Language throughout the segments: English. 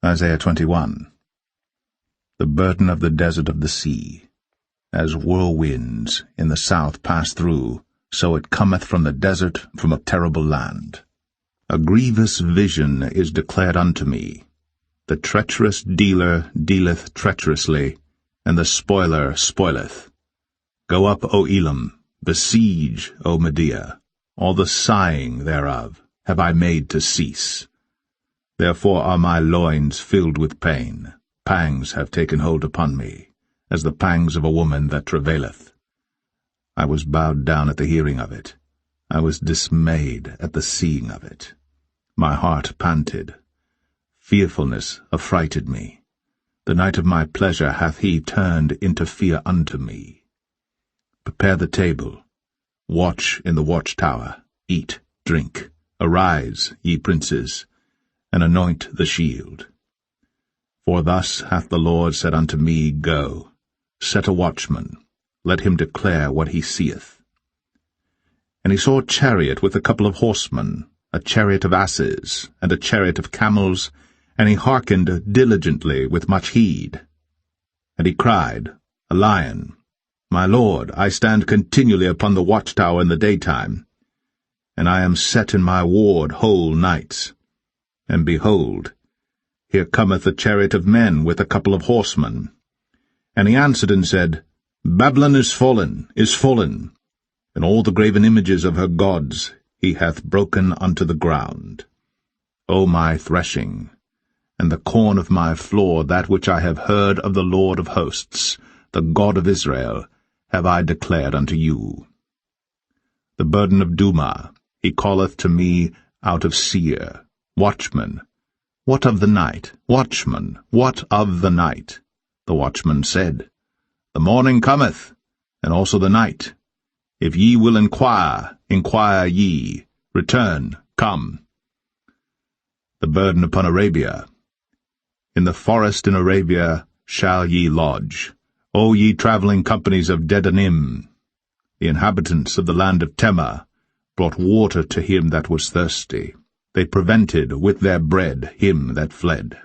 Isaiah 21. The burden of the desert of the sea. As whirlwinds in the south pass through, so it cometh from the desert, from a terrible land. A grievous vision is declared unto me. The treacherous dealer dealeth treacherously, and the spoiler spoileth. Go up, O Elam, besiege, O Medea. All the sighing thereof have I made to cease. Therefore are my loins filled with pain. Pangs have taken hold upon me, as the pangs of a woman that travaileth. I was bowed down at the hearing of it. I was dismayed at the seeing of it. My heart panted. Fearfulness affrighted me. The night of my pleasure hath he turned into fear unto me. Prepare the table. Watch in the watchtower. Eat, drink. Arise, ye princes, and anoint the shield. For thus hath the Lord said unto me, Go, set a watchman, let him declare what he seeth. And he saw a chariot with a couple of horsemen, a chariot of asses, and a chariot of camels, and he hearkened diligently with much heed. And he cried, A lion, My Lord, I stand continually upon the watchtower in the daytime, and I am set in my ward whole nights. And behold, here cometh a chariot of men with a couple of horsemen. And he answered and said, Babylon is fallen, and all the graven images of her gods he hath broken unto the ground. O my threshing, and the corn of my floor, that which I have heard of the Lord of hosts, the God of Israel, have I declared unto you. The burden of Duma, he calleth to me out of Seir. Watchman, what of the night? Watchman, what of the night? The watchman said, The morning cometh, and also the night. If ye will inquire, inquire ye. Return, come. The burden upon Arabia. In the forest in Arabia shall ye lodge, O ye travelling companies of Dedanim. The inhabitants of the land of Tema brought water to him that was thirsty. They prevented with their bread him that fled.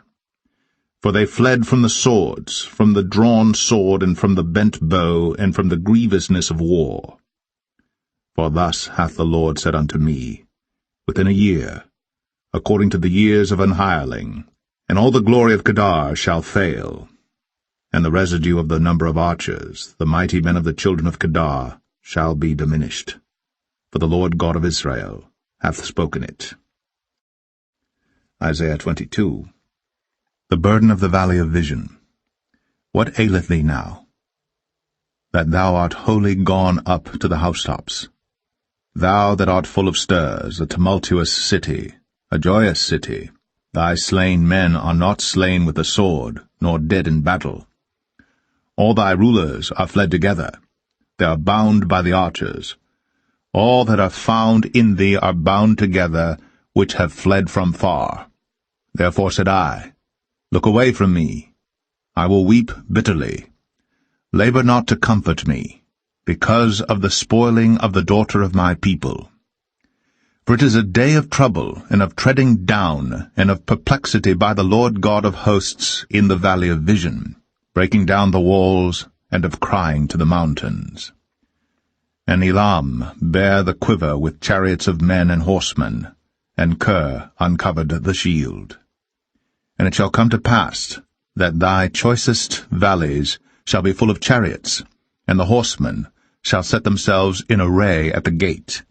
For they fled from the swords, from the drawn sword, and from the bent bow, and from the grievousness of war. For thus hath the Lord said unto me, Within a year, according to the years of an hireling, and all the glory of Kedar shall fail, and the residue of the number of archers, the mighty men of the children of Kedar, shall be diminished. For the Lord God of Israel hath spoken it. Isaiah 22. The burden of the valley of vision. What aileth thee now, that thou art wholly gone up to the housetops? Thou that art full of stirs, a tumultuous city, a joyous city, thy slain men are not slain with the sword, nor dead in battle. All thy rulers are fled together, they are bound by the archers. All that are found in thee are bound together, which have fled from far. Therefore said I, Look away from me. I will weep bitterly. Labor not to comfort me, because of the spoiling of the daughter of my people. For it is a day of trouble, and of treading down, and of perplexity by the Lord God of hosts in the valley of vision, breaking down the walls, and of crying to the mountains. And Elam bare the quiver with chariots of men and horsemen, and Kir uncovered the shield. And it shall come to pass that thy choicest valleys shall be full of chariots, and the horsemen shall set themselves in array at the gate.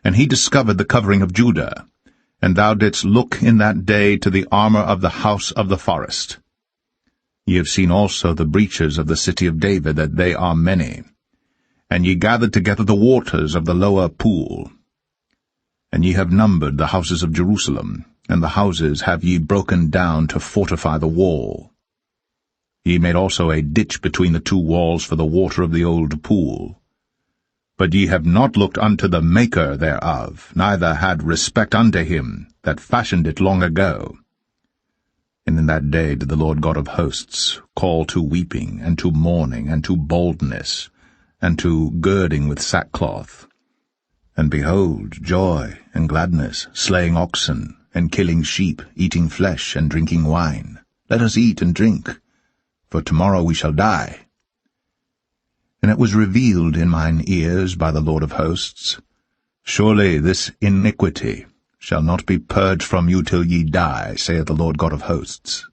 And he discovered the covering of Judah, and thou didst look in that day to the armor of the house of the forest. Ye have seen also the breaches of the city of David, that they are many. And ye gathered together the waters of the lower pool. And ye have numbered the houses of Jerusalem, and the houses have ye broken down to fortify the wall. Ye made also a ditch between the two walls for the water of the old pool. But ye have not looked unto the Maker thereof, neither had respect unto him that fashioned it long ago. And in that day did the Lord God of hosts call to weeping, and to mourning, and to boldness, and to girding with sackcloth. And behold, joy and gladness, slaying oxen, and killing sheep, eating flesh, and drinking wine. Let us eat and drink, for tomorrow we shall die. And it was revealed in mine ears by the Lord of hosts, Surely this iniquity shall not be purged from you till ye die, saith the Lord God of hosts.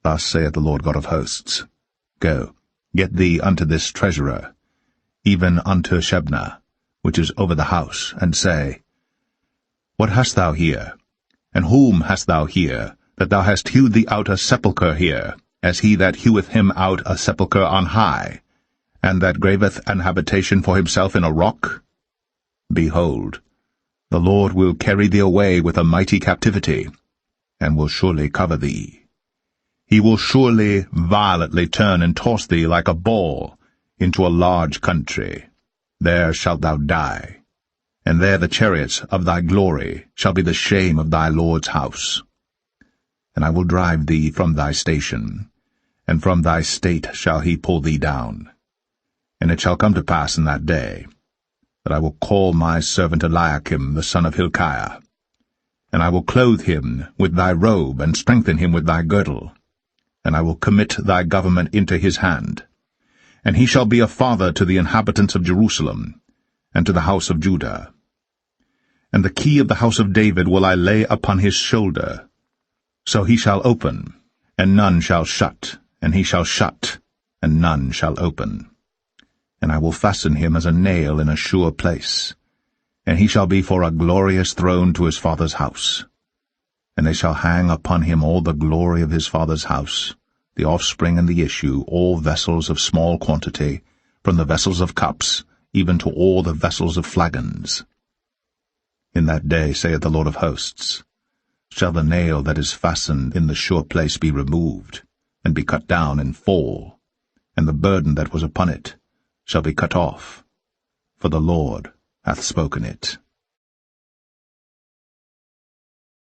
Thus saith the Lord God of hosts, Go, get thee unto this treasurer, even unto Shebna, which is over the house, and say, What hast thou here? And whom hast thou here, that thou hast hewed thee out a sepulchre here, as he that heweth him out a sepulchre on high, and that graveth an habitation for himself in a rock? Behold, the Lord will carry thee away with a mighty captivity, and will surely cover thee. He will surely violently turn and toss thee like a ball into a large country. There shalt thou die, and there the chariots of thy glory shall be the shame of thy Lord's house. And I will drive thee from thy station, and from thy state shall he pull thee down. And it shall come to pass in that day, that I will call my servant Eliakim the son of Hilkiah, and I will clothe him with thy robe, and strengthen him with thy girdle, and I will commit thy government into his hand. And he shall be a father to the inhabitants of Jerusalem, and to the house of Judah. And the key of the house of David will I lay upon his shoulder. So he shall open, and none shall shut, and he shall shut, and none shall open. And I will fasten him as a nail in a sure place, and he shall be for a glorious throne to his father's house. And they shall hang upon him all the glory of his father's house, the offspring and the issue, all vessels of small quantity, from the vessels of cups, even to all the vessels of flagons. In that day, saith the Lord of hosts, shall the nail that is fastened in the sure place be removed, and be cut down and fall, and the burden that was upon it shall be cut off, for the Lord hath spoken it.